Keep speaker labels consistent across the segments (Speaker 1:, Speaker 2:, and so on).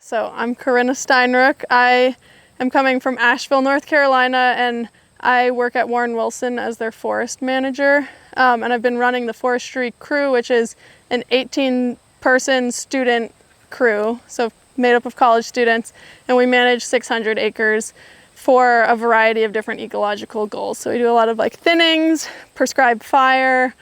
Speaker 1: So I'm Corinna Steinrueck. I am coming from Asheville, North Carolina, and I work at Warren Wilson as their forest manager. And I've been running the forestry crew, which is an 18-person student crew, so made up of college students, and we manage 600 acres for a variety of different ecological goals. So we do a lot of like thinnings, prescribed fire,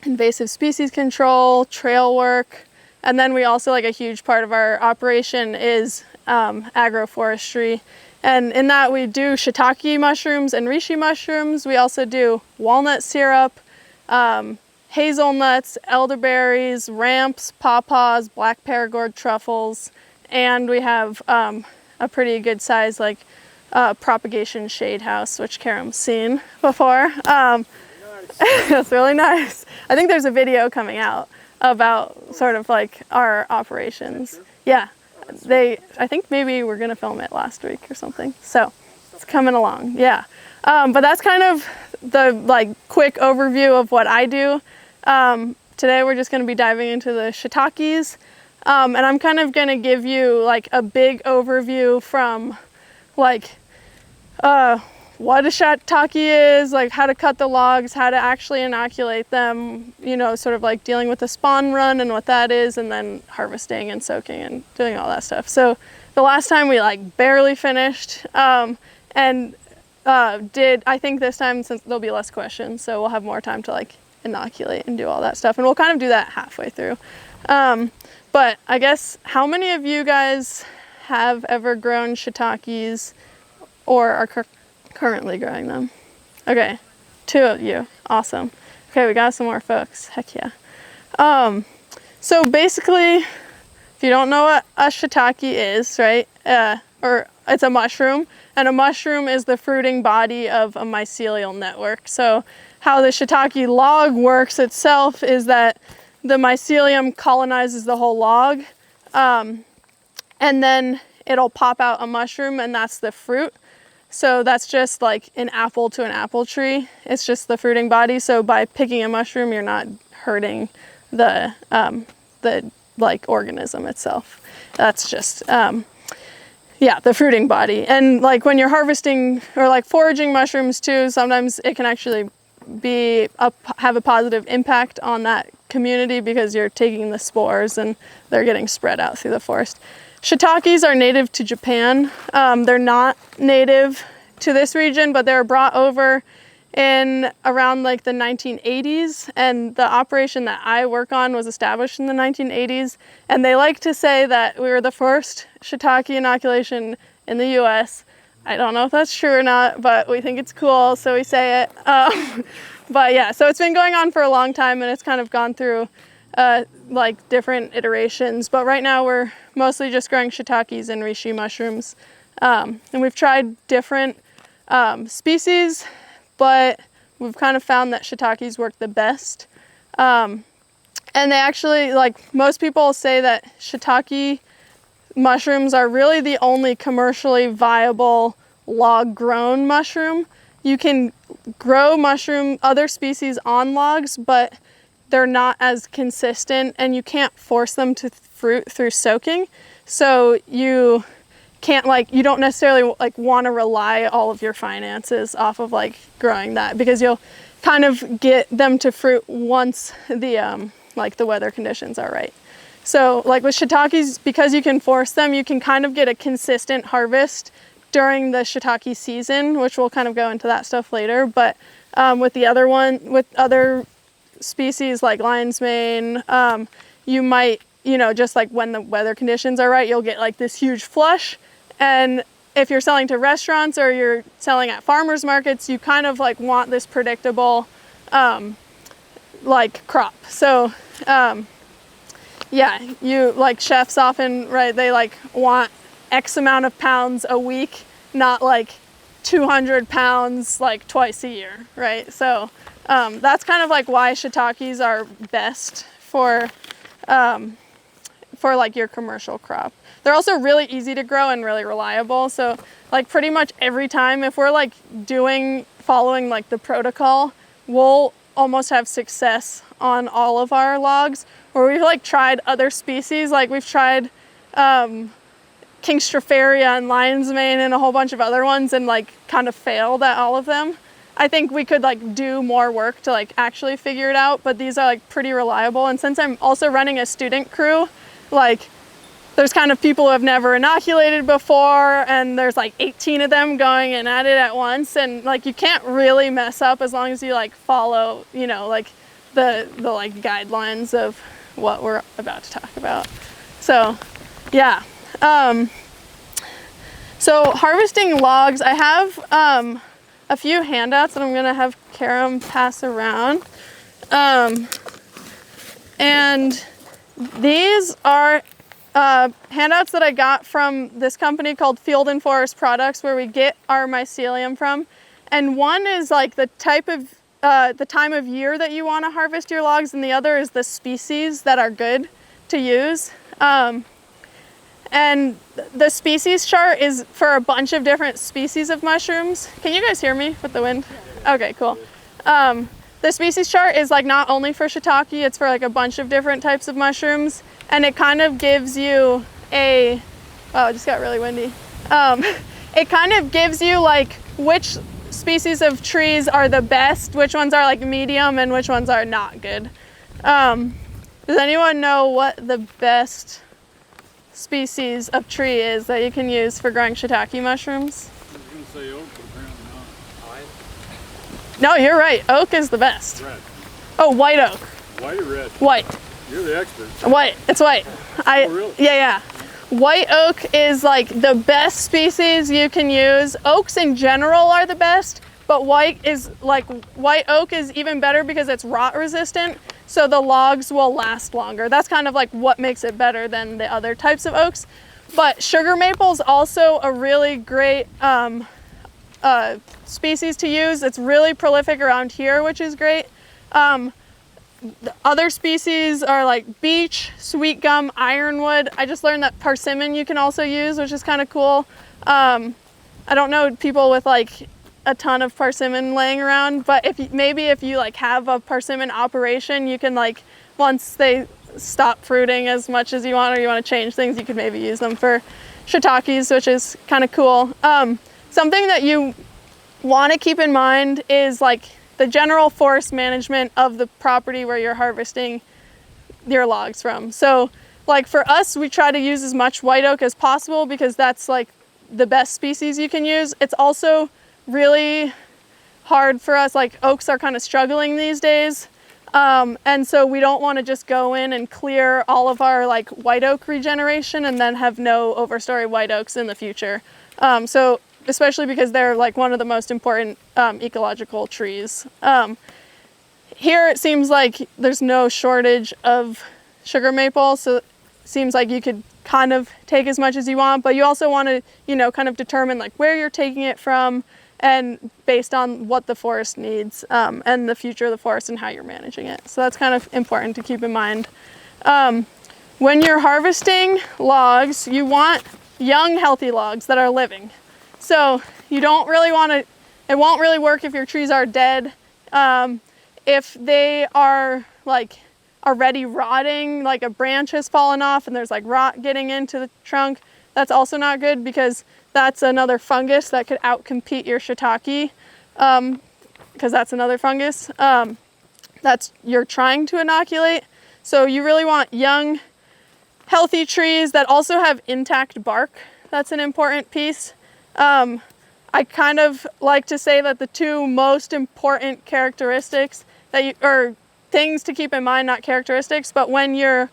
Speaker 1: invasive species control, trail work, and then we also, like, a huge part of our operation is agroforestry. And in that we do shiitake mushrooms and reishi mushrooms. We also do walnut syrup, hazelnuts, elderberries, ramps, pawpaws, black Perigord truffles, and we have a pretty good size propagation shade house, which Karam's seen before. It's really nice. I think there's a video coming out about sort of like our operations. Yeah, I think maybe we're gonna film it last week or something. So it's coming along, yeah. But that's kind of the quick overview of what I do. Today we're just gonna be diving into the shiitakes. And I'm kind of gonna give you like a big overview from what a shiitake is, like how to cut the logs, how to actually inoculate them, you know, sort of like dealing with the spawn run and what that is, and then harvesting and soaking and doing all that stuff. So the last time we barely finished, I think this time, since there'll be less questions, so we'll have more time to inoculate and do all that stuff, and we'll kind of do that halfway through. But I guess, how many of you guys have ever grown shiitakes or are currently growing them? Okay, 2 of you, awesome. Okay, we got some more folks, heck yeah. So basically, if you don't know what a shiitake is, right, or it's a mushroom, and a mushroom is the fruiting body of a mycelial network. So how the shiitake log works itself is that the mycelium colonizes the whole log, and then it'll pop out a mushroom, and that's the fruit. So that's just like an apple to an apple tree. It's just the fruiting body. So by picking a mushroom, you're not hurting the organism itself. That's just the fruiting body. And when you're harvesting or foraging mushrooms too, sometimes it can actually have a positive impact on that community because you're taking the spores and they're getting spread out through the forest. Shiitakes are native to Japan. They're not native to this region, but they were brought over in around the 1980s, and the operation that I work on was established in the 1980s, and they like to say that we were the first shiitake inoculation in the US. I don't know if that's true or not, but we think it's cool, so we say it. But yeah, so it's been going on for a long time, and it's kind of gone through different iterations, but right now we're mostly just growing shiitakes and reishi mushrooms. And we've tried different species, but we've kind of found that shiitakes work the best. And they actually, most people say that shiitake mushrooms are really the only commercially viable log-grown mushroom. You can grow other species on logs, but they're not as consistent, and you can't force them to fruit through soaking. So you can't you don't necessarily want to rely all of your finances off of growing that, because you'll kind of get them to fruit once the the weather conditions are right. So with shiitakes, because you can force them, you can kind of get a consistent harvest during the shiitake season, which we'll kind of go into that stuff later. But with other species like lion's mane, you might, just when the weather conditions are right, you'll get this huge flush. And if you're selling to restaurants or you're selling at farmers markets, you kind of want this predictable crop. So yeah, you chefs often, right, they want X amount of pounds a week, not 200 pounds twice a year, right? So that's kind of why shiitakes are best for your commercial crop. They're also really easy to grow and really reliable. So pretty much every time, if we're following the protocol, we'll almost have success on all of our logs. Or we've tried other species, we've tried Kingstropharia and lion's mane and a whole bunch of other ones, and like kind of failed at all of them. I think we could like do more work to like actually figure it out, but these are like pretty reliable. And since I'm also running a student crew, like there's kind of people who have never inoculated before, and there's like 18 of them going in at it at once, and like you can't really mess up as long as you like follow, you know, like the like guidelines of what we're about to talk about. So yeah. So harvesting logs, I have a few handouts that I'm gonna have Karam pass around. And these are handouts that I got from this company called Field and Forest Products, where we get our mycelium from. And one is like the type of, the time of year that you wanna harvest your logs, and the other is the species that are good to use. And the species chart is for a bunch of different species of mushrooms. Can you guys hear me with the wind? Okay, cool. The species chart is like not only for shiitake, it's for like a bunch of different types of mushrooms. And it kind of gives you a, wow, it just got really windy. It kind of gives you like which species of trees are the best, which ones are like medium, and which ones are not good. Does anyone know what the best species of tree is that you can use for growing shiitake mushrooms?
Speaker 2: I was going to say oak, but apparently not.
Speaker 1: No, you're right. Oak is the best.
Speaker 2: Red.
Speaker 1: Oh, white oak.
Speaker 2: White or red?
Speaker 1: White.
Speaker 2: You're the expert.
Speaker 1: White. It's white.
Speaker 2: Oh, really?
Speaker 1: Yeah. White oak is like the best species you can use. Oaks in general are the best, but white oak is even better because it's rot resistant. So the logs will last longer. That's kind of like what makes it better than the other types of oaks. But sugar maple is also a really great species to use. It's really prolific around here, which is great. The other species are like beech, sweet gum, ironwood. I just learned that persimmon you can also use, which is kind of cool. I don't know people with like a ton of persimmon laying around, but if you like have a persimmon operation, you can like, once they stop fruiting as much as you want, or you want to change things, you could maybe use them for shiitakes, which is kind of cool. Something that you want to keep in mind is like the general forest management of the property where you're harvesting your logs from. So like for us, we try to use as much white oak as possible because that's like the best species you can use. It's also really hard for us, like oaks are kind of struggling these days. And so we don't want to just go in and clear all of our like white oak regeneration and then have no overstory white oaks in the future. So especially because they're like one of the most important ecological trees. Here it seems like there's no shortage of sugar maple, so it seems like you could kind of take as much as you want, but you also want to, you know, kind of determine like where you're taking it from and based on what the forest needs and the future of the forest and how you're managing it. So that's kind of important to keep in mind. When you're harvesting logs, you want young, healthy logs that are living. So you don't really want to, it won't really work if your trees are dead. If they are like already rotting, like a branch has fallen off and there's like rot getting into the trunk, that's also not good because that's another fungus that could outcompete your shiitake, because that's another fungus that's you're trying to inoculate. So you really want young, healthy trees that also have intact bark. That's an important piece. I kind of like to say that the two most important characteristics or things to keep in mind, not characteristics, but when you're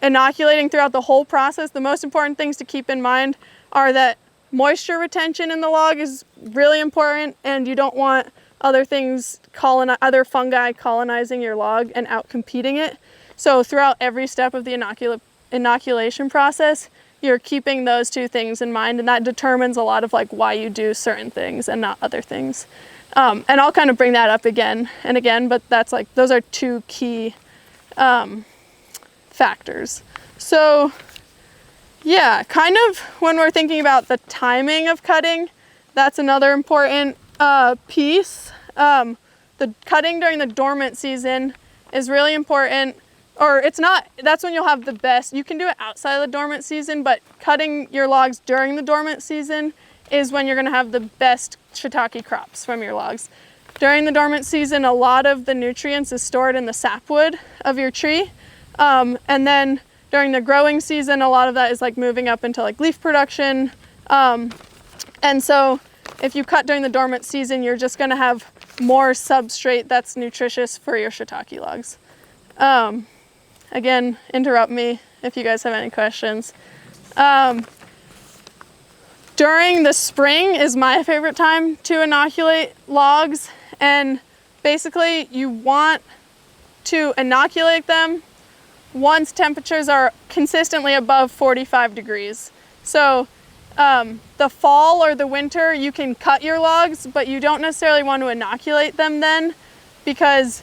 Speaker 1: inoculating throughout the whole process, the most important things to keep in mind are that moisture retention in the log is really important, and you don't want other things, other fungi colonizing your log and outcompeting it. So throughout every step of the inoculation process, you're keeping those two things in mind, and that determines a lot of like why you do certain things and not other things. And I'll kind of bring that up again and again, but that's like, those are two key factors. So yeah, kind of when we're thinking about the timing of cutting, that's another important piece. The cutting during the dormant season is really important. or it's not, that's when you'll have the best. You can do it outside of the dormant season, but cutting your logs during the dormant season is when you're gonna have the best shiitake crops from your logs. During the dormant season, a lot of the nutrients is stored in the sapwood of your tree. And then during the growing season, a lot of that is like moving up into like leaf production. And so if you cut during the dormant season, you're just gonna have more substrate that's nutritious for your shiitake logs. Again, interrupt me if you guys have any questions. During the spring is my favorite time to inoculate logs. And basically you want to inoculate them once temperatures are consistently above 45 degrees. So the fall or the winter, you can cut your logs, but you don't necessarily want to inoculate them then, because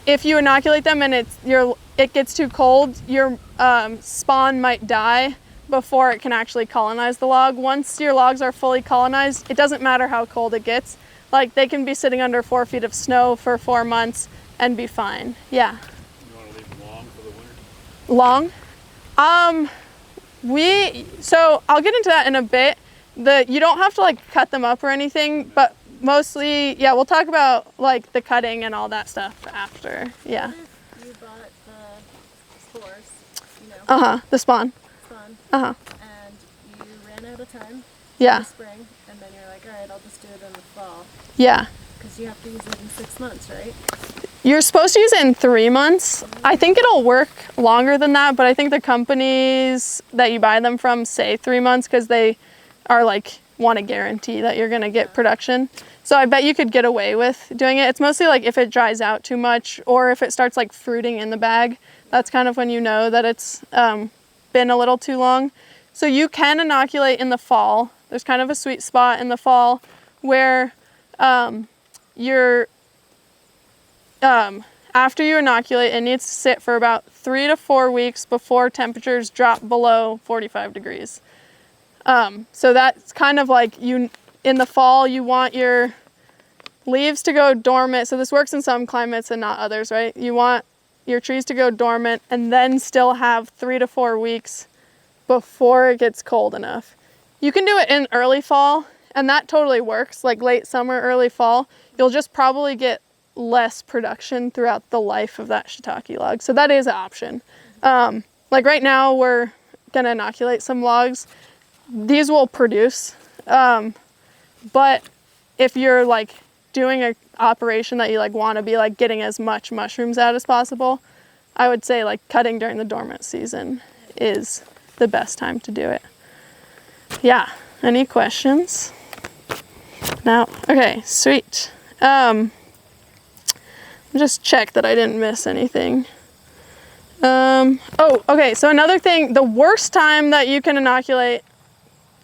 Speaker 1: if you inoculate them and it gets too cold, your spawn might die before it can actually colonize the log. Once your logs are fully colonized, it doesn't matter how cold it gets. Like they can be sitting under 4 feet of snow for 4 months and be fine. Yeah.
Speaker 2: You want to leave them long for the winter?
Speaker 1: Long? So I'll get into that in a bit. You don't have to like cut them up or anything, but mostly, yeah, we'll talk about like the cutting and all that stuff after. Yeah.
Speaker 3: What if you bought the spores,
Speaker 1: The spawn.
Speaker 3: and you ran out of time
Speaker 1: Yeah.
Speaker 3: in the spring, and then you're like, all right, I'll just do it in the fall,
Speaker 1: Yeah.
Speaker 3: because you have to use it in 6 months, right?
Speaker 1: You're supposed to use it in 3 months. I think it'll work longer than that, but I think the companies that you buy them from say 3 months because they are like want to guarantee that you're gonna get production. So I bet you could get away with doing it. It's mostly like if it dries out too much or if it starts like fruiting in the bag. That's kind of when you know that it's been a little too long. So you can inoculate in the fall. There's kind of a sweet spot in the fall where after you inoculate, it needs to sit for about 3 to 4 weeks before temperatures drop below 45 degrees. So that's kind of like in the fall, you want your leaves to go dormant. So this works in some climates and not others, right? You want your trees to go dormant and then still have 3 to 4 weeks before it gets cold enough. You can do it in early fall, and that totally works, like late summer, early fall. You'll just probably get less production throughout the life of that shiitake log. So that is an option. Like right now, we're gonna inoculate some logs. These will produce, but if you're like doing an operation that you like want to be like getting as much mushrooms out as possible, I would say like cutting during the dormant season is the best time to do it. Yeah, any questions? Now, okay, sweet. Just check that I didn't miss anything. Okay, so another thing, the worst time that you can inoculate,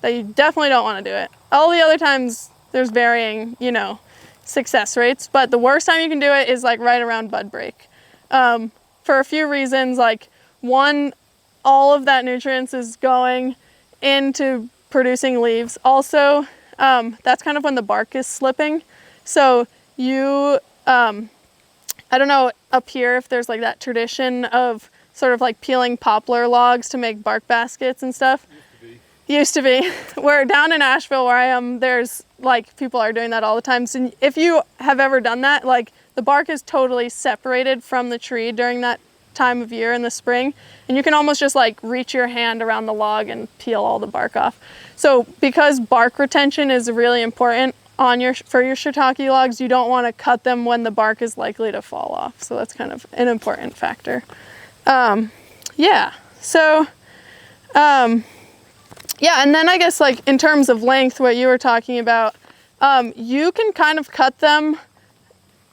Speaker 1: that you definitely don't want to do it. All the other times there's varying, success rates, but the worst time you can do it is like right around bud break. For a few reasons, like one, all of that nutrients is going into producing leaves. Also, that's kind of when the bark is slipping. So you, I don't know up here if there's like that tradition of sort of like peeling poplar logs to make bark baskets and stuff. Used to be. We're down in Asheville where I am, there's like people are doing that all the time. So if you have ever done that, like the bark is totally separated from the tree during that time of year in the spring, and you can almost just like reach your hand around the log and peel all the bark off. So because bark retention is really important for your shiitake logs, you don't want to cut them when the bark is likely to fall off. So that's kind of an important factor. Yeah, and then I guess like in terms of length, what you were talking about, you can kind of cut them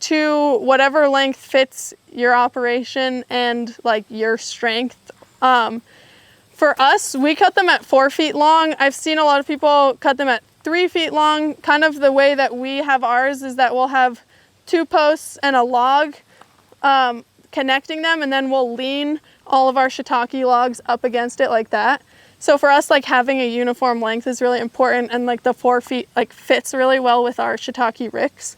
Speaker 1: to whatever length fits your operation and like your strength. For us, we cut them at 4 feet long. I've seen a lot of people cut them at 3 feet long. Kind of the way that we have ours is that we'll have 2 posts and a log connecting them, and then we'll lean all of our shiitake logs up against it like that. So for us, like having a uniform length is really important, and like the 4 feet like fits really well with our shiitake ricks.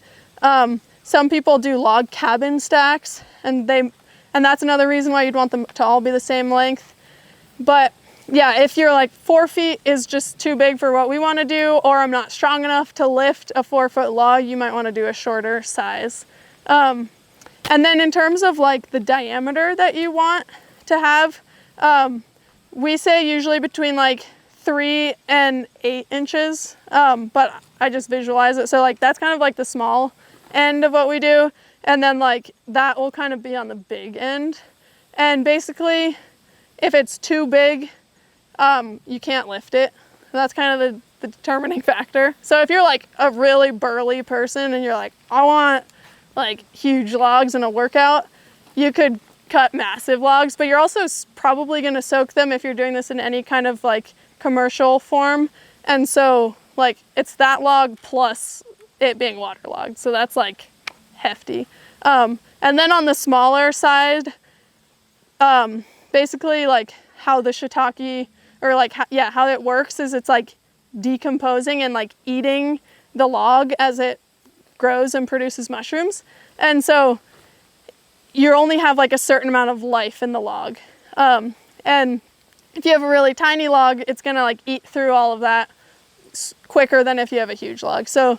Speaker 1: Some people do log cabin stacks, and And that's another reason why you'd want them to all be the same length. But yeah, if you're like 4 feet is just too big for what we want to do, or I'm not strong enough to lift a 4-foot log, you might want to do a shorter size. And then in terms of like the diameter that you want to have, we say usually between like 3 and 8 inches, but I just visualize it. So like that's kind of like the small end of what we do. And then like that will kind of be on the big end. And basically if it's too big, you can't lift it. That's kind of the determining factor. So if you're like a really burly person and you're like, I want like huge logs in a workout, you could cut massive logs, but you're also probably going to soak them if you're doing this in any kind of like commercial form. And so like it's that log plus it being waterlogged. So that's like hefty. And then on the smaller side, basically like how the shiitake or like, how it works is it's like decomposing and like eating the log as it grows and produces mushrooms. And so you only have like a certain amount of life in the log. And if you have a really tiny log, it's gonna like eat through all of that quicker than if you have a huge log. So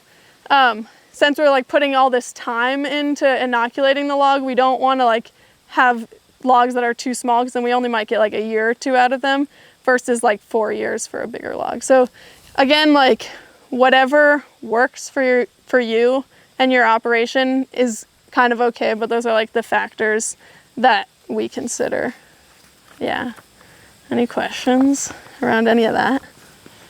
Speaker 1: since we're like putting all this time into inoculating the log, we don't wanna like have logs that are too small because then we only might get like a year or two out of them versus like 4 years for a bigger log. So again, like whatever works for you and your operation is kind of okay, but those are like the factors that we consider. Yeah. Any questions around any of that?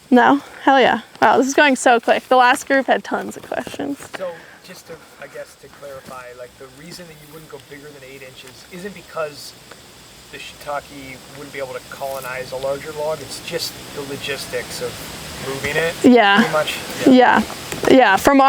Speaker 1: No? Hell yeah. Wow, this is going so quick. The last group had tons of questions.
Speaker 4: So just to, I guess, to clarify, like the reason that you wouldn't go bigger than 8 inches isn't because the shiitake wouldn't be able to colonize a larger log. It's just the logistics of moving it.
Speaker 1: Yeah.
Speaker 4: Pretty much.
Speaker 1: Yeah. From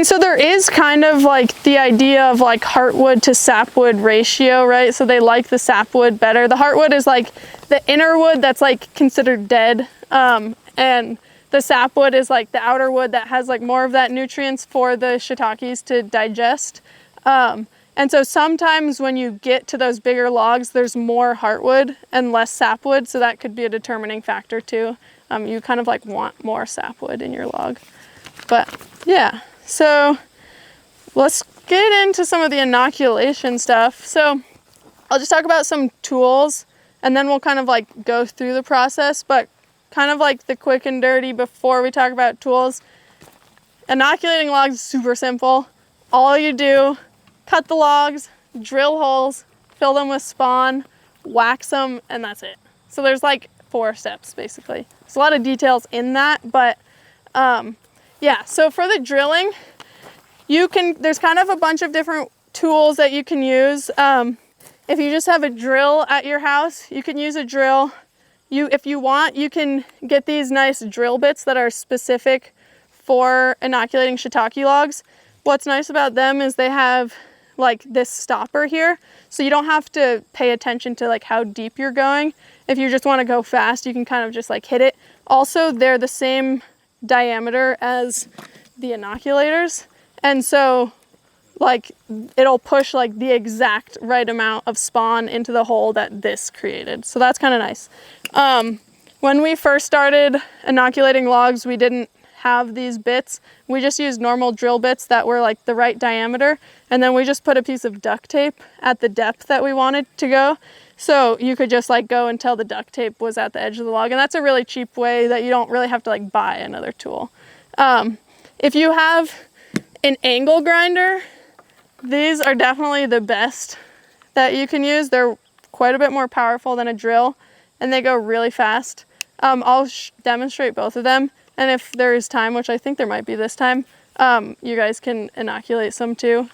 Speaker 1: so there is kind of like the idea of like heartwood to sapwood ratio, right? So they like the sapwood better. The heartwood is like the inner wood that's like considered dead. And the sapwood is like the outer wood that has like more of that nutrients for the shiitakes to digest. And so sometimes when you get to those bigger logs, there's more heartwood and less sapwood. So that could be a determining factor too. You kind of like want more sapwood in your log. But yeah, so let's get into some of the inoculation stuff. So I'll just talk about some tools and then we'll kind of like go through the process, but kind of like the quick and dirty before we talk about tools. Inoculating logs is super simple. All you do, cut the logs, drill holes, fill them with spawn, wax them, and that's it. So there's like 4 steps basically. There's a lot of details in that, but yeah, so for the drilling, there's kind of a bunch of different tools that you can use. If you just have a drill at your house, you can use a drill. If you want, you can get these nice drill bits that are specific for inoculating shiitake logs. What's nice about them is they have like this stopper here, so you don't have to pay attention to like how deep you're going. If you just want to go fast, you can kind of just like hit it. Also, they're the same diameter as the inoculators, and so like it'll push like the exact right amount of spawn into the hole that this created. So that's kind of nice. When we first started inoculating logs, we didn't have these bits. We just used normal drill bits that were like the right diameter, and then we just put a piece of duct tape at the depth that we wanted to go. So you could just like go until the duct tape was at the edge of the log, and that's a really cheap way that you don't really have to like buy another tool. If you have an angle grinder, these are definitely the best that you can use. They're quite a bit more powerful than a drill, and they go really fast. I'll demonstrate both of them, and if there is time, which I think there might be this time, you guys can inoculate some too.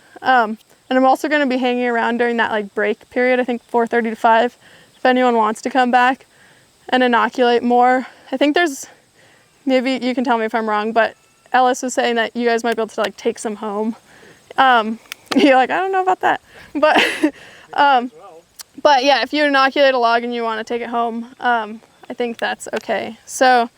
Speaker 1: And I'm also going to be hanging around during that like break period, I think 4:30 to 5, if anyone wants to come back and inoculate more. I think there's, maybe you can tell me if I'm wrong, but Ellis was saying that you guys might be able to like take some home. You're like, I don't know about that, but but yeah, if you inoculate a log and you want to take it home, I think that's okay. So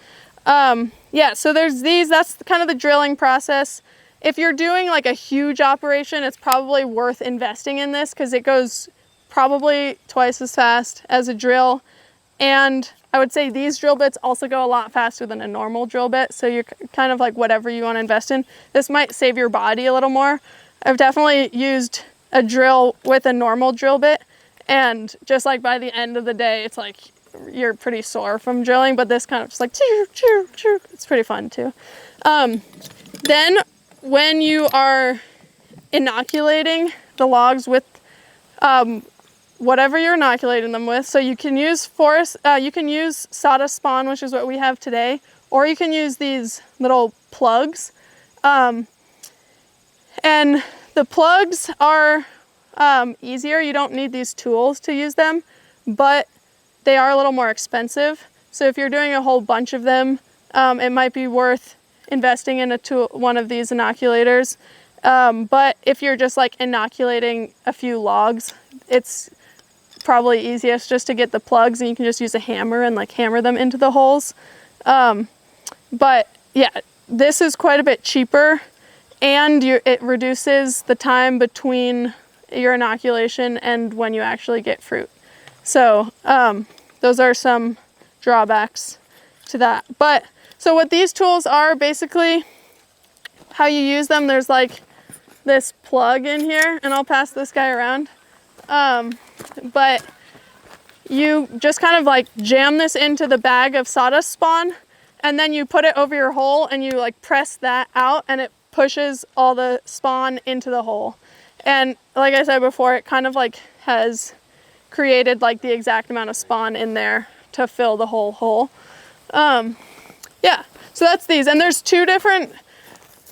Speaker 1: yeah, so there's these, that's kind of the drilling process. If you're doing like a huge operation, it's probably worth investing in this because it goes probably twice as fast as a drill. And I would say these drill bits also go a lot faster than a normal drill bit. So you're kind of like whatever you want to invest in. This might save your body a little more. I've definitely used a drill with a normal drill bit. And just like by the end of the day, it's like you're pretty sore from drilling, but this kind of just like, choo, choo, choo. It's pretty fun too. Then when you are inoculating the logs with whatever you're inoculating them with. So you can use you can use sawdust spawn, which is what we have today, or you can use these little plugs. And the plugs are easier. You don't need these tools to use them, but they are a little more expensive. So if you're doing a whole bunch of them, it might be worth investing in one of these inoculators. But if you're just like inoculating a few logs, it's probably easiest just to get the plugs, and you can just use a hammer and like hammer them into the holes. But yeah, this is quite a bit cheaper, and it reduces the time between your inoculation and when you actually get fruit. So those are some drawbacks to that. But so what these tools are, basically how you use them, there's like this plug in here, and I'll pass this guy around. But you just kind of like jam this into the bag of sawdust spawn, and then you put it over your hole and you like press that out, and it pushes all the spawn into the hole. And like I said before, it kind of like has created like the exact amount of spawn in there to fill the whole hole. Yeah, so that's these. And there's two different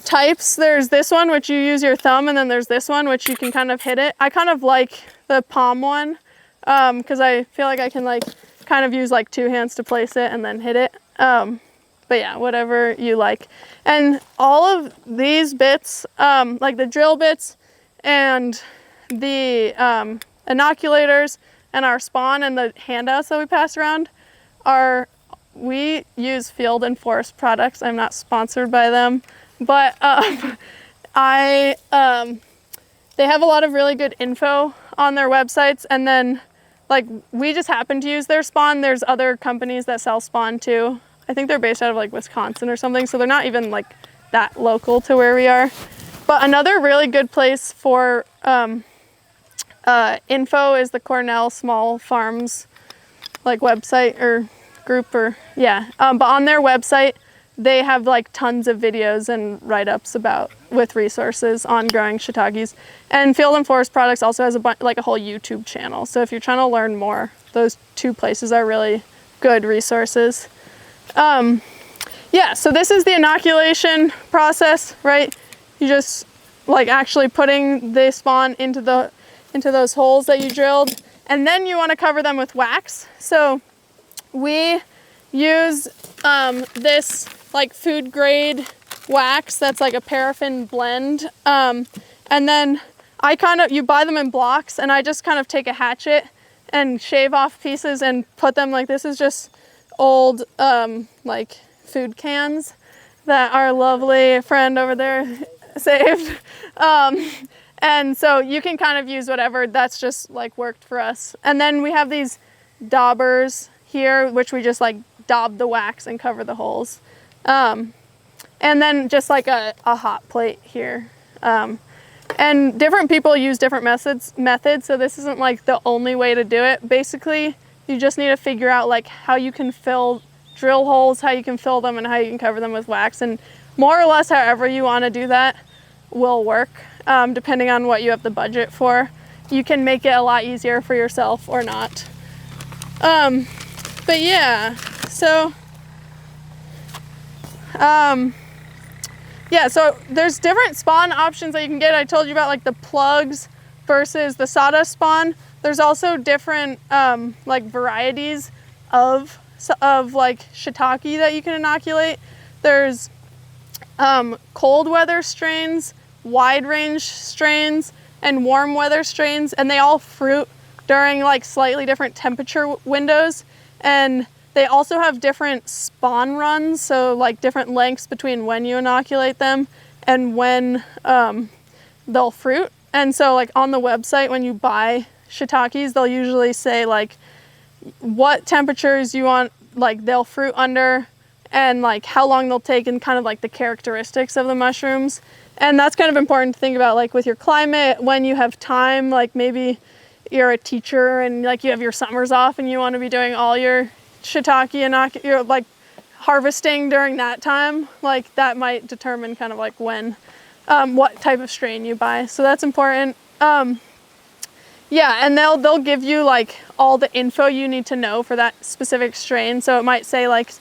Speaker 1: types. There's this one, which you use your thumb, and then there's this one, which you can kind of hit it. I kind of like the palm one because I feel like I can like kind of use like two hands to place it and then hit it. But yeah, whatever you like. And all of these bits, like the drill bits and the inoculators and our spawn and the handouts that we pass around, we use Field and Forest products. I'm not sponsored by them, but they have a lot of really good info on their websites. And then like we just happen to use their spawn. There's other companies that sell spawn too. I think they're based out of like Wisconsin or something, so they're not even like that local to where we are. But another really good place for info is the Cornell Small Farms like website or group, or yeah. But on their website, they have like tons of videos and write-ups with resources on growing shiitakes. And Field and Forest Products also has like a whole YouTube channel. So if you're trying to learn more, those two places are really good resources. Yeah, so this is the inoculation process, right? You just like actually putting the spawn into those holes that you drilled, and then you want to cover them with wax. So we use this like food grade wax that's like a paraffin blend, and then you buy them in blocks, and I just kind of take a hatchet and shave off pieces and put them like this. Is just old like food cans that our lovely friend over there saved. And so you can kind of use whatever, that's just like worked for us. And then we have these daubers here, which we just like daub the wax and cover the holes. And then just like a hot plate here. And different people use different methods, so this isn't like the only way to do it. Basically, you just need to figure out like how you can drill holes, how you can fill them, and how you can cover them with wax. And more or less however you want to do that will work, depending on what you have the budget for. You can make it a lot easier for yourself or not. But yeah, so yeah, so there's different spawn options that you can get. I told you about like the plugs versus the sawdust spawn. There's also different like varieties of like shiitake that you can inoculate. There's cold weather strains, wide range strains, and warm weather strains, and they all fruit during like slightly different temperature windows. And they also have different spawn runs, so like different lengths between when you inoculate them and when they'll fruit. And so like on the website, when you buy shiitakes, they'll usually say like what temperatures you want, like they'll fruit under, and like how long they'll take, and kind of like the characteristics of the mushrooms. And that's kind of important to think about, like with your climate, when you have time, like maybe you're a teacher and like you have your summers off and you want to be doing all your shiitake and you're like harvesting during that time, like that might determine kind of like when, what type of strain you buy. So that's important. Yeah, and they'll give you like all the info you need to know for that specific strain. So it might say like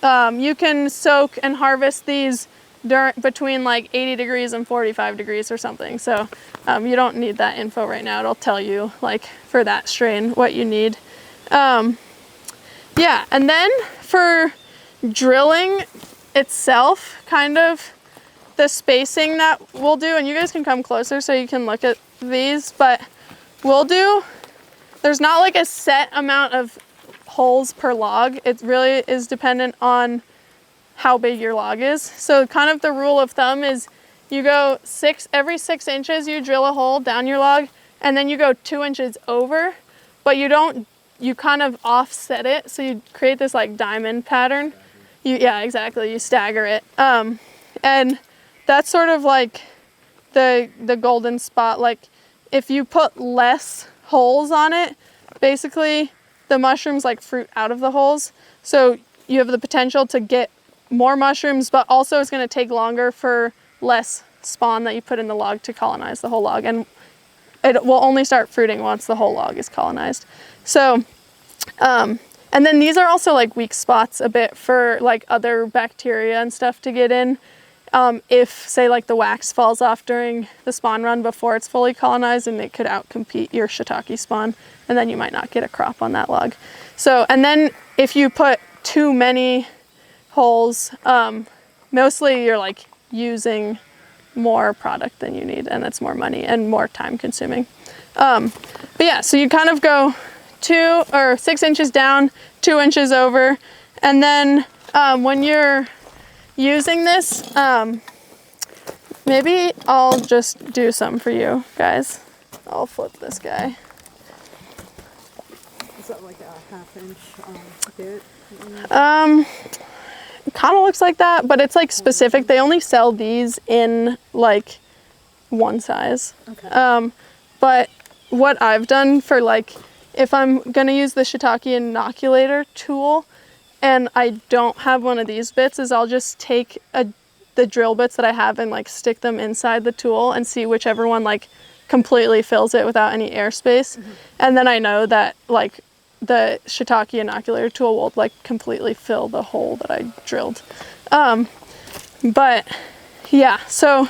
Speaker 1: you can soak and harvest these between like 80 degrees and 45 degrees or something. So you don't need that info right now. It'll tell you like for that strain what you need. Yeah, and then for drilling itself, kind of the spacing that we'll do, and you guys can come closer so you can look at these, but there's not like a set amount of holes per log. It really is dependent on how big your log is. So kind of the rule of thumb is you go every 6 inches you drill a hole down your log, and then you go 2 inches over, but you kind of offset it, so you create this like diamond pattern. Yeah, exactly, you stagger it. And that's sort of like the golden spot. Like if you put less holes on it, basically the mushrooms like fruit out of the holes. So you have the potential to get more mushrooms, but also it's going to take longer for less spawn that you put in the log to colonize the whole log. And it will only start fruiting once the whole log is colonized. So, and then these are also like weak spots a bit for like other bacteria and stuff to get in. If say like the wax falls off during the spawn run before it's fully colonized, and it could outcompete your shiitake spawn, and then you might not get a crop on that log. So, and then if you put too many holes, mostly you're like using more product than you need, and it's more money and more time consuming. But yeah, so you kind of go 2 or 6 inches down, 2 inches over, and then when you're using this, maybe I'll just do some for you guys. I'll flip this guy.
Speaker 5: Is that like a 1/2 inch bit?
Speaker 1: It kind of looks like that, but it's like specific. They only sell these in like one size. Okay. But what I've done for like, if I'm gonna use the Shiitake Inoculator tool and I don't have one of these bits, is I'll just take the drill bits that I have and like stick them inside the tool and see whichever one like completely fills it without any airspace. Mm-hmm. And then I know that like the Shiitake Inoculator tool will like completely fill the hole that I drilled. But yeah, so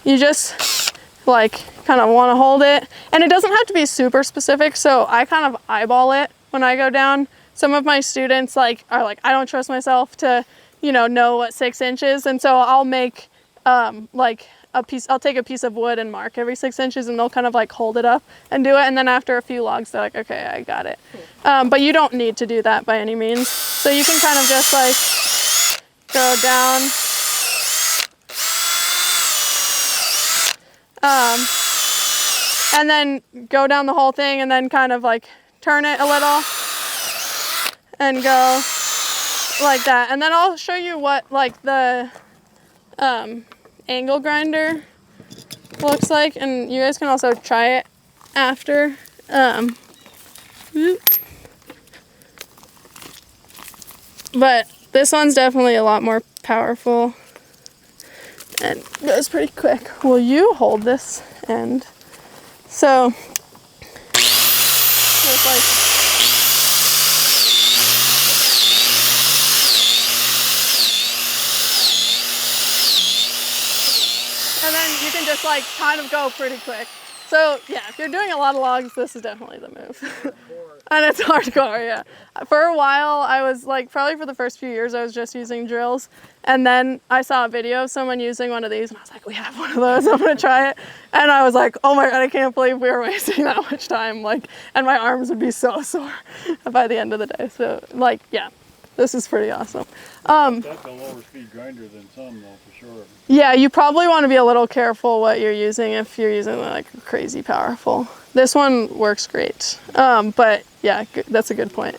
Speaker 1: you just like kind of want to hold it, and it doesn't have to be super specific, so I kind of eyeball it when I go down. Some of my students like are like, I don't trust myself to know what 6 inches, and so I'll make like I'll take a piece of wood and mark every 6 inches, and they'll kind of like hold it up and do it, and then after a few logs they're like, okay, I got it. But you don't need to do that by any means, so you can kind of just like go down, and then go down the whole thing, and then kind of like turn it a little and go like that. And then I'll show you what like the angle grinder looks like, and you guys can also try it after. But this one's definitely a lot more powerful and goes pretty quick. Will you hold this end? So it's like, and then you can just like kind of go pretty quick. So yeah, if you're doing a lot of logs, this is definitely the move. And it's hardcore, yeah. For a while, I was like, probably for the first few years, I was just using drills. And then I saw a video of someone using one of these, and I was like, we have one of those, I'm gonna try it. And I was like, oh my God, I can't believe we were wasting that much time. Like, and my arms would be so sore by the end of the day. So like, yeah, this is pretty awesome.
Speaker 2: That's a lower speed grinder than some though, for sure.
Speaker 1: Yeah, you probably want to be a little careful what you're using if you're using like crazy powerful this one works great. But yeah, that's a good point.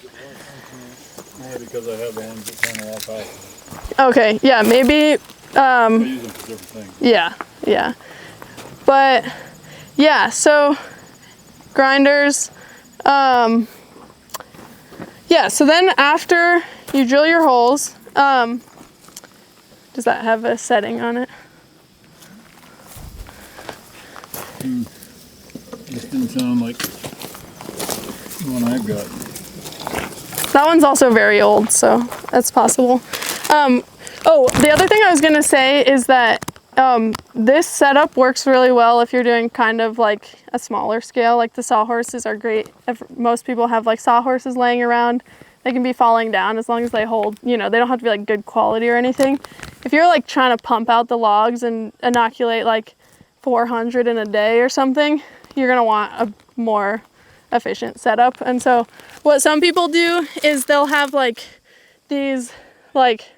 Speaker 2: Only because I have the ones that kind of walk off.
Speaker 1: Okay, yeah, maybe,
Speaker 2: I use them for different things.
Speaker 1: yeah. But yeah, so grinders, yeah, so then after you drill your holes, does that have a setting on it?
Speaker 2: This didn't sound like the one I've got.
Speaker 1: That one's also very old, so that's possible. Oh, the other thing I was gonna say is that this setup works really well if you're doing kind of like a smaller scale. Like the sawhorses are great. Most people have like sawhorses laying around. They can be falling down as long as they hold, you know, they don't have to be like good quality or anything. If you're like trying to pump out the logs and inoculate like 400 in a day or something, you're gonna want a more efficient setup. And so what some people do is they'll have like these like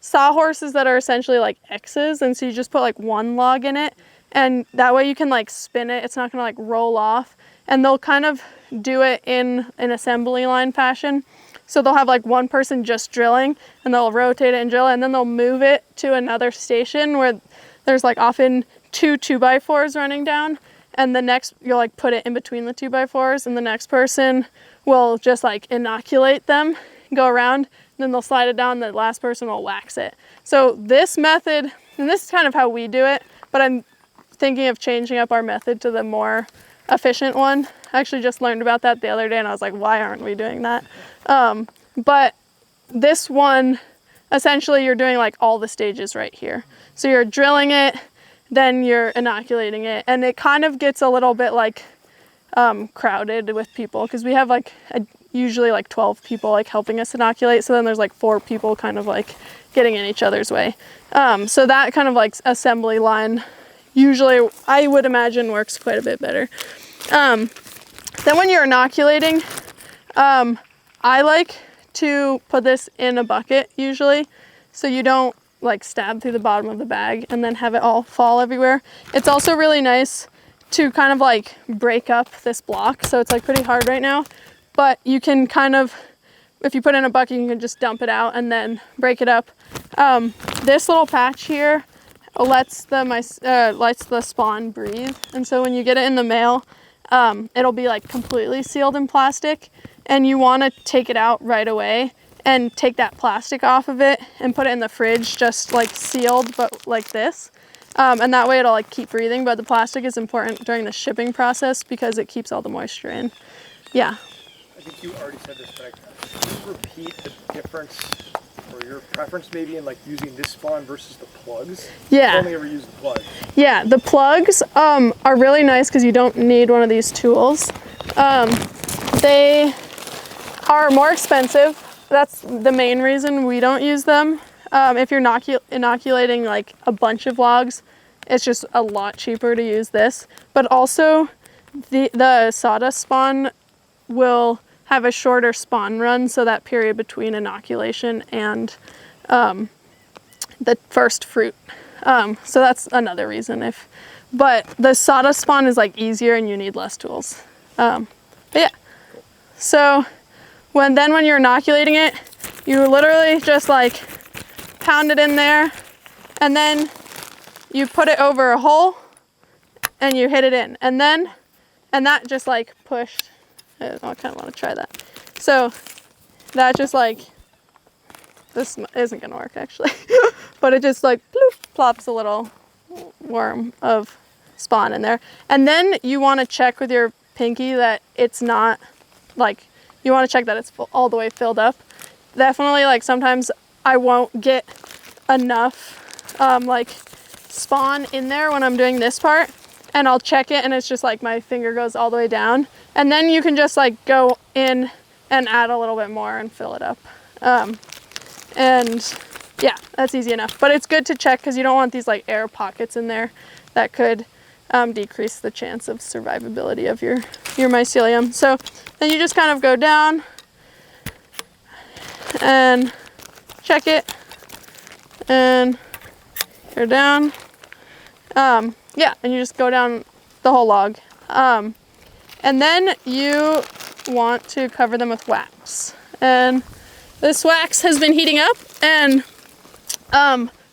Speaker 1: sawhorses that are essentially like X's, and so you just put like one log in it, and that way you can like spin it. It's not gonna like roll off, and they'll kind of do it in an assembly line fashion. So they'll have like one person just drilling, and they'll rotate it and drill it, and then they'll move it to another station where there's like often 2 2x4s running down, and the next, you'll like put it in between the 2x4s, and the next person will just like inoculate them, go around, and then they'll slide it down, the last person will wax it. So this method, and this is kind of how we do it, but I'm thinking of changing up our method to the more efficient one. I actually just learned about that the other day, and I was like, why aren't we doing that? But this one, essentially you're doing like all the stages right here. So you're drilling it, then you're inoculating it, and it kind of gets a little bit like crowded with people, because we have like usually like 12 people like helping us inoculate, so then there's like 4 people kind of like getting in each other's way. So that kind of like assembly line usually, I would imagine, works quite a bit better. Then when you're inoculating, I like to put this in a bucket usually, so you don't like stab through the bottom of the bag and then have it all fall everywhere. It's also really nice to kind of like break up this block, so it's like pretty hard right now, but you can kind of, if you put it in a bucket, you can just dump it out and then break it up. This little patch here lets the spawn breathe, and so when you get it in the mail, it'll be like completely sealed in plastic, and you want to take it out right away and take that plastic off of it and put it in the fridge just like sealed, but like this. And that way it'll like keep breathing, but the plastic is important during the shipping process because it keeps all the moisture in. Yeah.
Speaker 4: I think you already said this, but can you repeat the difference or your preference maybe in like using this spawn versus the plugs?
Speaker 1: Yeah.
Speaker 4: I've only ever used the plugs.
Speaker 1: Yeah, the plugs are really nice because you don't need one of these tools. They are more expensive. That's the main reason we don't use them. If you're inoculating like a bunch of logs, it's just a lot cheaper to use this. But also, the sawdust spawn will have a shorter spawn run, so that period between inoculation and the first fruit. So that's another reason. But the sawdust spawn is like easier and you need less tools. But yeah. So when you're inoculating it, you literally just like pound it in there, and then you put it over a hole and you hit it in, and that just like pushed. I kind of want to try that. So that just like, this isn't gonna work actually, but it just like bloop, plops a little worm of spawn in there. And then you want to check with your pinky that it's not like, you want to check that it's all the way filled up. Definitely, like sometimes I won't get enough like spawn in there when I'm doing this part, and I'll check it and it's just like my finger goes all the way down, and then you can just like go in and add a little bit more and fill it up. And yeah, that's easy enough, but it's good to check because you don't want these like air pockets in there that could decrease the chance of survivability of your mycelium. So then you just kind of go down and check it and go down. Yeah, and you just go down the whole log. And then you want to cover them with wax. And this wax has been heating up, and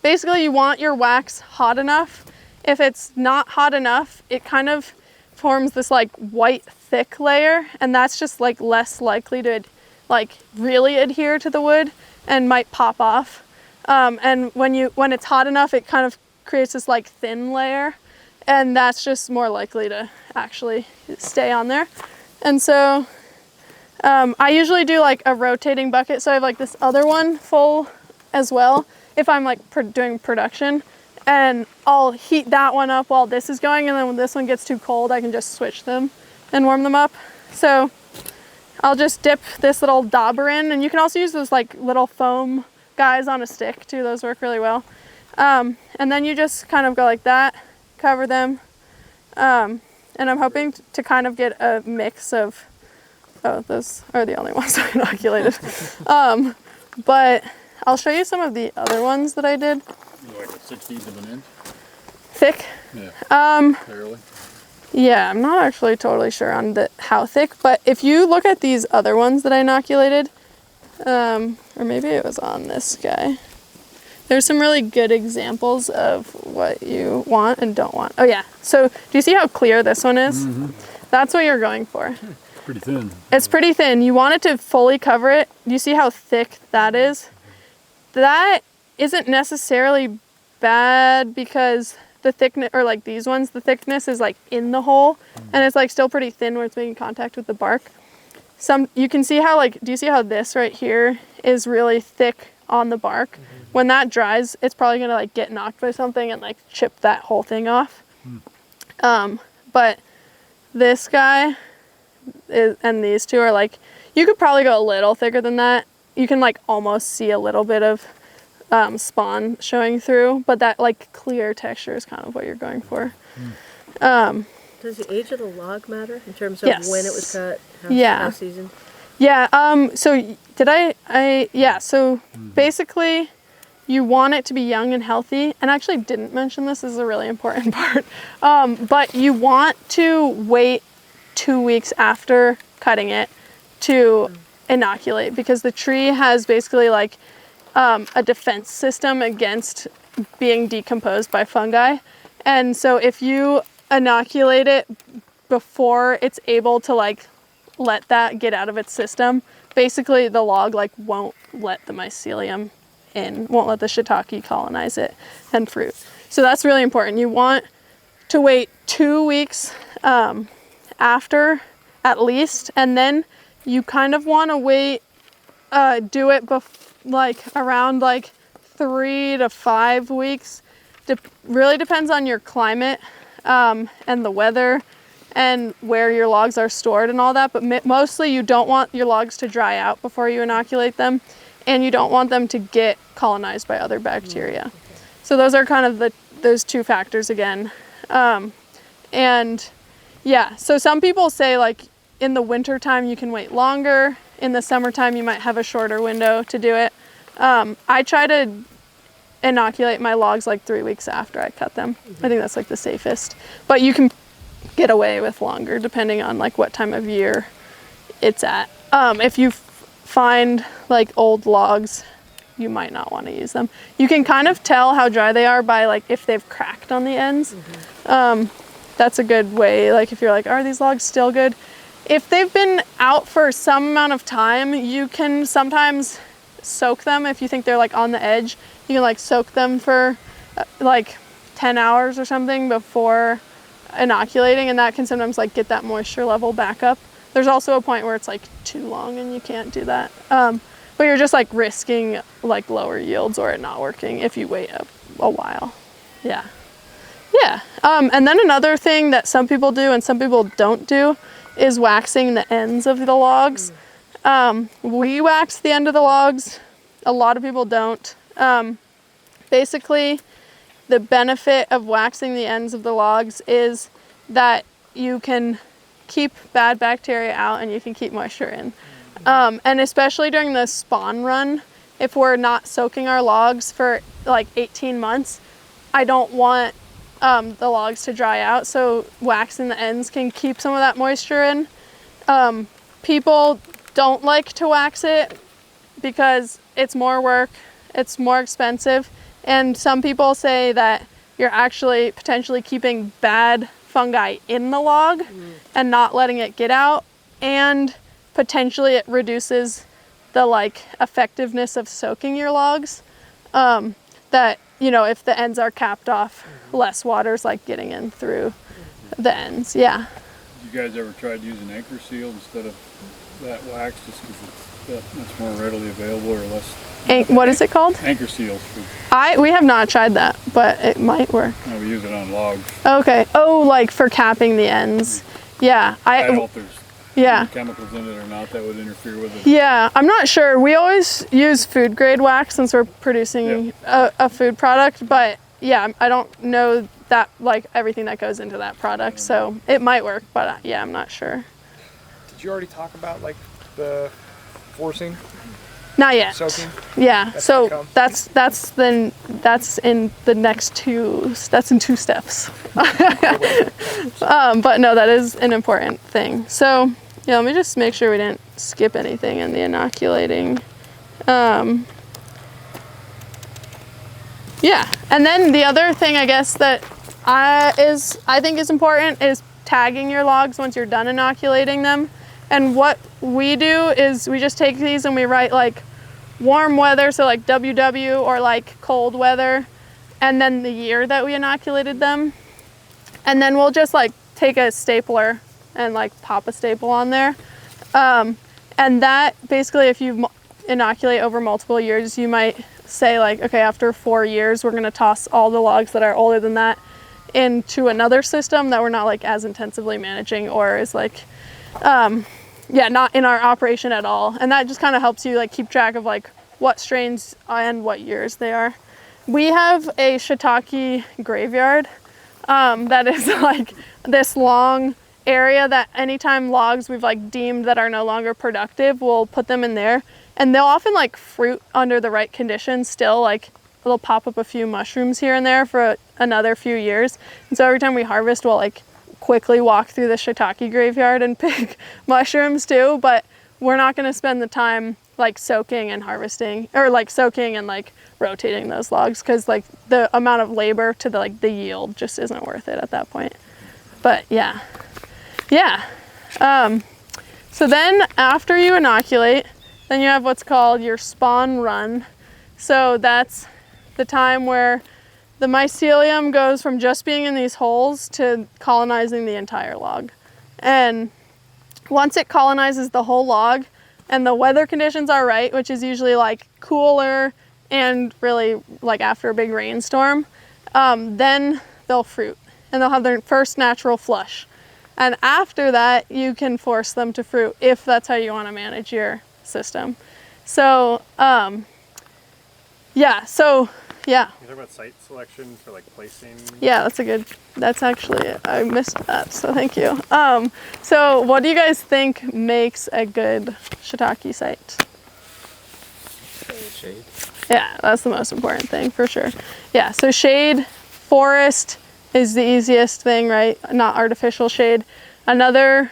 Speaker 1: basically you want your wax hot enough. If it's not hot enough, it kind of forms this like white thick layer, and that's just like less likely to like really adhere to the wood and might pop off. And when it's hot enough, it kind of creates this like thin layer, and that's just more likely to actually stay on there. And so I usually do like a rotating bucket, so I have like this other one full as well if I'm like doing production, and I'll heat that one up while this is going, and then when this one gets too cold, I can just switch them and warm them up. So I'll just dip this little dauber in, and you can also use those like little foam guys on a stick too. Those work really well. And then you just kind of go like that, cover them, and I'm hoping to kind of get a mix of, oh, those are the only ones I inoculated. But I'll show you some of the other ones that I did.
Speaker 2: Like a 1/16 of an inch?
Speaker 1: Thick?
Speaker 2: Yeah. Barely.
Speaker 1: Yeah, I'm not actually totally sure on how thick, but if you look at these other ones that I inoculated, or maybe it was on this guy, there's some really good examples of what you want and don't want. Oh yeah, so do you see how clear this one is? Mm-hmm. That's what you're going for.
Speaker 2: Pretty thin.
Speaker 1: It's pretty thin. You want it to fully cover it. Do you see how thick that is? That isn't necessarily bad because the thickness, or like these ones, the thickness is like in the hole, and it's like still pretty thin where it's making contact with the bark. You can see how like, do you see how this right here is really thick on the bark? Mm-hmm. When that dries, it's probably gonna like get knocked by something and like chip that whole thing off. But this guy and these two are like, you could probably go a little thicker than that. You can like almost see a little bit of spawn showing through, but that like clear texture is kind of what you're going for.
Speaker 3: Does the age of the log matter in terms of
Speaker 1: yes.
Speaker 3: when it was cut? How seasoned?
Speaker 1: Yeah. So so basically you want it to be young and healthy, and I actually didn't mention this is a really important part, but you want to wait 2 weeks after cutting it to inoculate, because the tree has basically like a defense system against being decomposed by fungi. And so if you inoculate it before it's able to like let that get out of its system, basically the log like won't let the mycelium in, won't let the shiitake colonize it and fruit. So that's really important. You want to wait 2 weeks after at least, and then you kind of want to wait, do it like around like 3 to 5 weeks. Really depends on your climate and the weather and where your logs are stored and all that, but mostly you don't want your logs to dry out before you inoculate them, and you don't want them to get colonized by other bacteria. So those are kind of those two factors again. And yeah, so some people say like in the winter time you can wait longer, in the summertime you might have a shorter window to do it. I try to inoculate my logs like 3 weeks after I cut them. I think that's like the safest, but you can get away with longer depending on like what time of year it's at. If you find like old logs, you might not want to use them. You can kind of tell how dry they are by like if they've cracked on the ends. That's a good way, like if you're like, are these logs still good? If they've been out for some amount of time, you can sometimes soak them. If you think they're like on the edge, you can like soak them for like 10 hours or something before inoculating, and that can sometimes like get that moisture level back up. There's also a point where it's like too long and you can't do that. But you're just like risking like lower yields or it not working if you wait a while. Yeah. And then another thing that some people do and some people don't do is waxing the ends of the logs. We wax the end of the logs. A lot of people don't. Basically, the benefit of waxing the ends of the logs is that you can keep bad bacteria out and you can keep moisture in. And especially during the spawn run, if we're not soaking our logs for like 18 months, I don't want the logs to dry out. So waxing the ends can keep some of that moisture in. People don't like to wax it because it's more work, it's more expensive, and some people say that you're actually potentially keeping bad fungi in the log and not letting it get out, and potentially it reduces the like effectiveness of soaking your logs. That, you know, if the ends are capped off, less water's like getting in through the ends. Yeah.
Speaker 2: You guys ever tried using anchor seal instead of that wax, just because that's more readily available or less?
Speaker 1: What is it called?
Speaker 2: Anchor seals.
Speaker 1: We have not tried that, but it might work.
Speaker 2: No, we use it on logs.
Speaker 1: Okay. Oh, like for capping the ends. Yeah.
Speaker 2: I don't know if there's
Speaker 1: Yeah.
Speaker 2: chemicals in it or not that would interfere with it.
Speaker 1: Yeah, I'm not sure. We always use food grade wax since we're producing a food product, but yeah, I don't know that like everything that goes into that product, so it might work, but yeah, I'm not sure.
Speaker 4: Did you already talk about like the forcing,
Speaker 1: Not yet.
Speaker 4: soaking?
Speaker 1: Yeah,
Speaker 4: That's to
Speaker 1: so
Speaker 4: come.
Speaker 1: that's in the next two. That's in 2 steps. But no, that is an important thing. So yeah, let me just make sure we didn't skip anything in the inoculating. Yeah, and then the other thing I guess that I think is important is tagging your logs once you're done inoculating them. And what we do is we just take these and we write like warm weather, so like WW, or like cold weather, and then the year that we inoculated them. And then we'll just like take a stapler and like pop a staple on there. And that basically, if you inoculate over multiple years, you might say like, okay, after 4 years, we're gonna toss all the logs that are older than that into another system that we're not like as intensively managing, or is like, not in our operation at all. And that just kind of helps you like keep track of like what strains and what years they are. We have a shiitake graveyard that is like this long area that anytime logs we've like deemed that are no longer productive, we'll put them in there, and they'll often like fruit under the right conditions still. Like they'll pop up a few mushrooms here and there for another few years. And so every time we harvest, we'll like quickly walk through the shiitake graveyard and pick mushrooms too, but we're not going to spend the time like soaking and harvesting, or like soaking and like rotating those logs, because like the amount of labor to the like the yield just isn't worth it at that point. But yeah. So then after you inoculate, then you have what's called your spawn run. So that's the time where the mycelium goes from just being in these holes to colonizing the entire log. And once it colonizes the whole log and the weather conditions are right, which is usually like cooler and really like after a big rainstorm, then they'll fruit and they'll have their first natural flush. And after that, you can force them to fruit if that's how you want to manage your system. So, yeah.
Speaker 6: You talk about site selection for like placing?
Speaker 1: Yeah, that's actually it. I missed that, so thank you. So what do you guys think makes a good shiitake site?
Speaker 7: Shade.
Speaker 1: Yeah, that's the most important thing for sure. Yeah, so shade, forest is the easiest thing, right? Not artificial shade. Another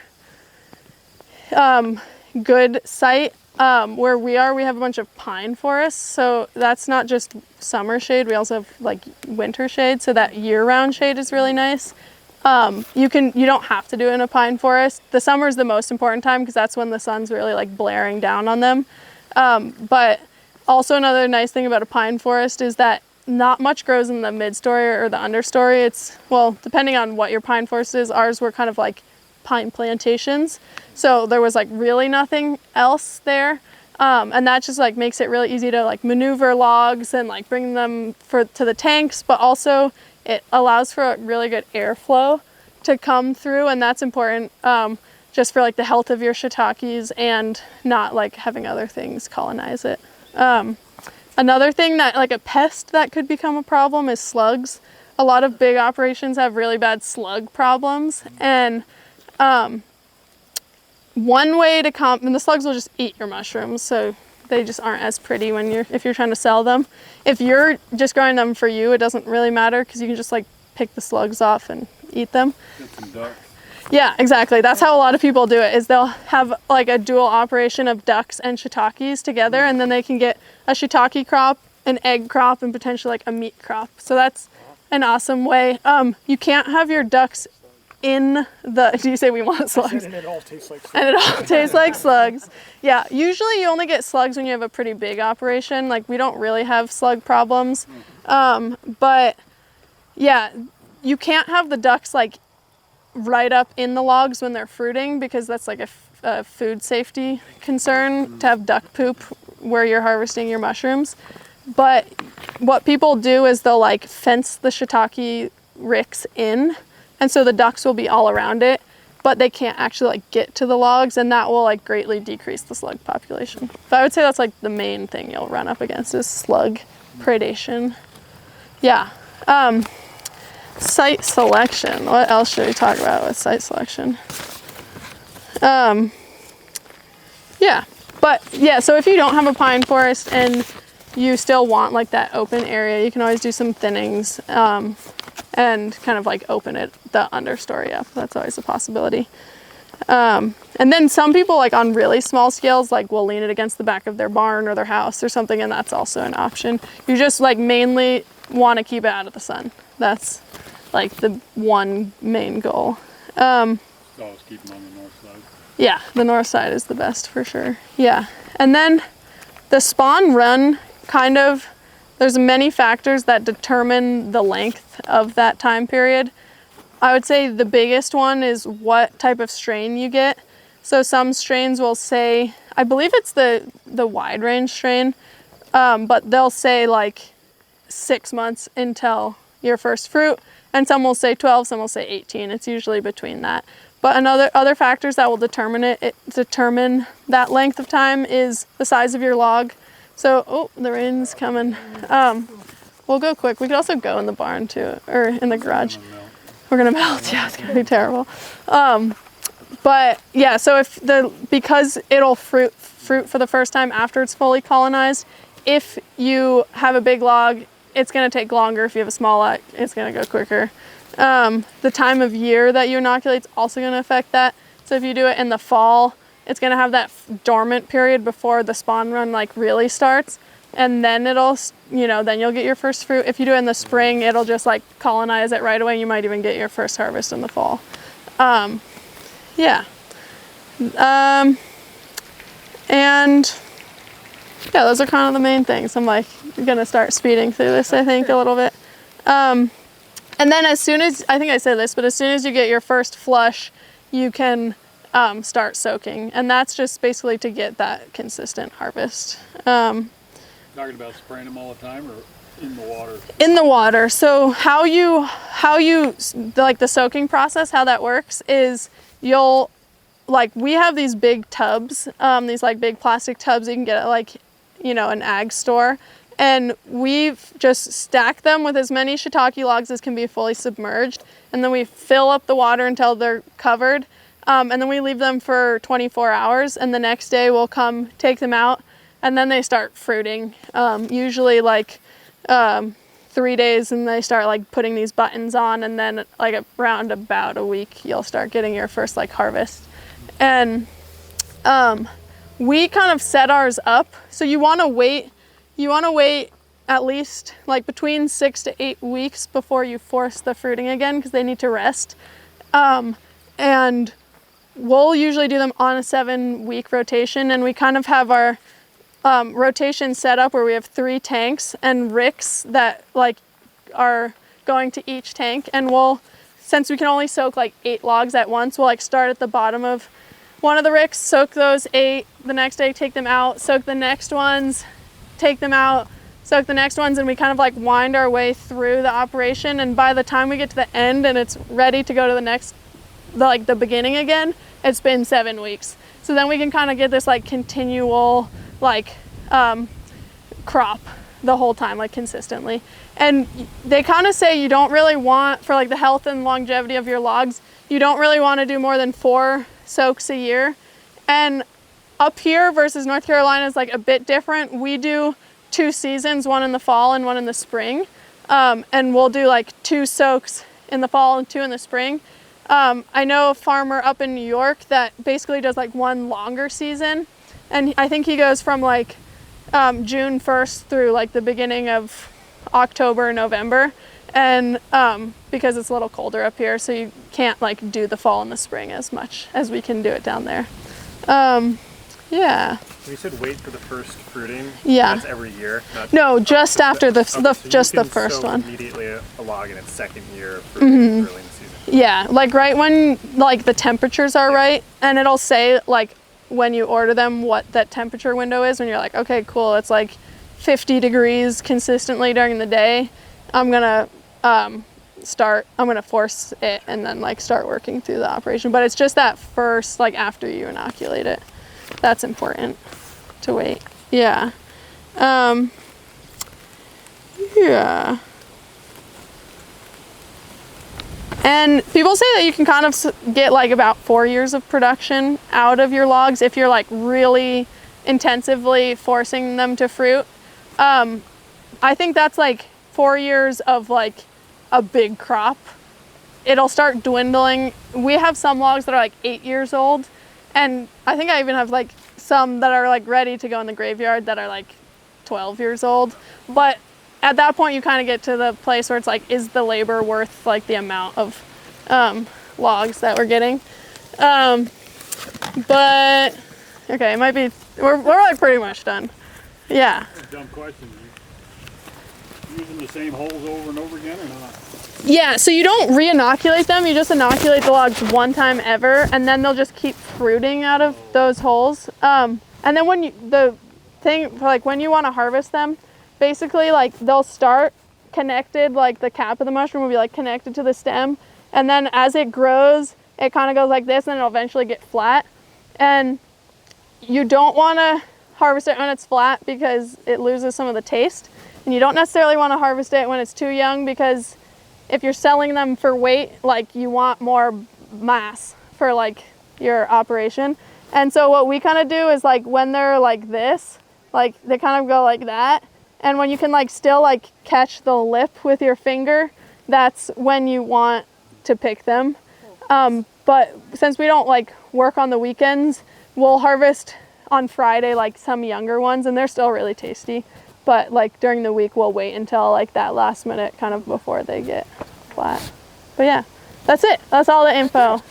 Speaker 1: good site where we have a bunch of pine forests, so that's not just summer shade, we also have like winter shade, so that year-round shade is really nice. You don't have to do it in a pine forest. The summer is the most important time because that's when the sun's really like blaring down on them. But also another nice thing about a pine forest is that not much grows in the mid-story or the understory. It's, well, depending on what your pine forest is, ours were kind of like pine plantations. So there was like really nothing else there. And that just like makes it really easy to like maneuver logs and like bring them to the tanks, but also it allows for a really good airflow to come through, and that's important just for like the health of your shiitakes and not like having other things colonize it. Another thing that like a pest that could become a problem is slugs. A lot of big operations have really bad slug problems, and one way to and the slugs will just eat your mushrooms, so they just aren't as pretty if you're trying to sell them. If you're just growing them for you, it doesn't really matter because you can just like pick the slugs off and eat them.
Speaker 2: Get some ducks.
Speaker 1: Yeah, exactly. That's how a lot of people do it, is they'll have like a dual operation of ducks and shiitakes together, and then they can get a shiitake crop, an egg crop, and potentially like a meat crop. So that's an awesome way. You can't have your ducks in the, do you say we want slugs?
Speaker 4: And it all tastes like
Speaker 1: And it all tastes like slugs. Yeah, usually you only get slugs when you have a pretty big operation. Like, we don't really have slug problems. But yeah, you can't have the ducks like right up in the logs when they're fruiting, because that's like a food safety concern to have duck poop where you're harvesting your mushrooms. But what people do is they'll like fence the shiitake ricks in, and so the ducks will be all around it, but they can't actually like get to the logs, and that will like greatly decrease the slug population. But I would say that's like the main thing you'll run up against is slug predation. Yeah. Site selection. What else should we talk about with site selection? Yeah, but yeah, so if you don't have a pine forest and you still want like that open area, you can always do some thinnings and kind of like open it, the understory up. That's always a possibility. And then some people like on really small scales, like will lean it against the back of their barn or their house or something, and that's also an option. You just like mainly want to keep it out of the sun. That's like the one main goal.
Speaker 2: Always keep them on the north side.
Speaker 1: Yeah, the north side is the best for sure. Yeah, and then the spawn run kind of, there's many factors that determine the length of that time period. I would say the biggest one is what type of strain you get. So some strains will say, I believe it's the wide range strain, but they'll say like 6 months until your first fruit, and some will say 12, some will say 18. It's usually between that. But other factors that will determine that length of time is the size of your log. So, oh, the rain's coming. We'll go quick. We could also go in the barn too, or in the garage. We're gonna melt. Yeah, it's gonna be terrible. But yeah, so because it'll fruit for the first time after it's fully colonized. If you have a big log, it's gonna take longer. If you have a small log, it's gonna go quicker. The time of year that you inoculate is also gonna affect that. So if you do it in the fall, it's gonna have that dormant period before the spawn run like really starts. And then then you'll get your first fruit. If you do it in the spring, it'll just like colonize it right away. You might even get your first harvest in the fall. Yeah. And yeah, those are kind of the main things. I'm like gonna start speeding through this, I think, a little bit. And then as soon as, I think I said this, but as soon as you get your first flush, you can start soaking. And that's just basically to get that consistent harvest.
Speaker 2: Talking about spraying them all the time or in the water? In
Speaker 1: the water. So how you like the soaking process, how that works is we have these big tubs, these like big plastic tubs you can get at like, an ag store. And we've just stacked them with as many shiitake logs as can be fully submerged. And then we fill up the water until they're covered. And then we leave them for 24 hours. And the next day we'll come take them out. And then they start fruiting, usually like 3 days, and they start like putting these buttons on, and then like around about a week, you'll start getting your first like harvest. And we kind of set ours up. So you want to wait at least like between 6 to 8 weeks before you force the fruiting again, because they need to rest. And we'll usually do them on a 7-week rotation, and we kind of have our rotation set up where we have 3 tanks and ricks that like are going to each tank, and since we can only soak like 8 logs at once, we'll like start at the bottom of one of the ricks, soak those 8, the next day take them out, soak the next ones, take them out, soak the next ones, and we kind of like wind our way through the operation. And by the time we get to the end and it's ready to go to the beginning again, it's been 7 weeks. So then we can kind of get this like continual crop the whole time, like consistently. And they kind of say you don't really want, for like the health and longevity of your logs, you don't really want to do more than 4 soaks a year. And up here versus North Carolina is like a bit different. We do 2 seasons, one in the fall and one in the spring. And we'll do like 2 soaks in the fall and 2 in the spring. I know a farmer up in New York that basically does like 1 longer season, and I think he goes from like June 1st through like the beginning of October, November, and because it's a little colder up here, so you can't like do the fall and the spring as much as we can do it down there. Yeah.
Speaker 6: When you said wait for the first fruiting,
Speaker 1: Yeah.
Speaker 6: that's every year? Not
Speaker 1: No, just after the,
Speaker 6: so
Speaker 1: just
Speaker 6: you
Speaker 1: the
Speaker 6: can
Speaker 1: first
Speaker 6: sow
Speaker 1: one.
Speaker 6: immediately a log in its second year of fruiting early in the season.
Speaker 1: Yeah, like right when like the temperatures are right, and it'll say like when you order them what that temperature window is, when you're like, okay, cool, it's like 50 degrees consistently during the day. I'm gonna force it and then like start working through the operation. But it's just that first, like after you inoculate it, that's important to wait. Yeah. Yeah. And people say that you can kind of get like about 4 years of production out of your logs if you're like really intensively forcing them to fruit. I think that's like 4 years of like a big crop. It'll start dwindling. We have some logs that are like 8 years old, and I think I even have like some that are like ready to go in the graveyard that are like 12 years old. But at that point you kind of get to the place where it's like, is the labor worth like the amount of logs that we're getting? But okay, it might be, we're like pretty much done. Yeah.
Speaker 2: Dumb question. You using the same holes over and over again or not?
Speaker 1: Yeah, so you don't re-inoculate them, you just inoculate the logs one time ever, and then they'll just keep fruiting out of those holes. And then when you, when you want to harvest them, basically like they'll start connected, like the cap of the mushroom will be like connected to the stem, and then as it grows, it kind of goes like this, and it'll eventually get flat. And you don't want to harvest it when it's flat because it loses some of the taste. And you don't necessarily want to harvest it when it's too young, because if you're selling them for weight, like you want more mass for like your operation. And so what we kind of do is like when they're like this, like they kind of go like that. And when you can like still like catch the lip with your finger, that's when you want to pick them. But since we don't like work on the weekends, we'll harvest on Friday like some younger ones, and they're still really tasty. But like during the week, we'll wait until like that last minute kind of before they get flat. But yeah, that's it. That's all the info.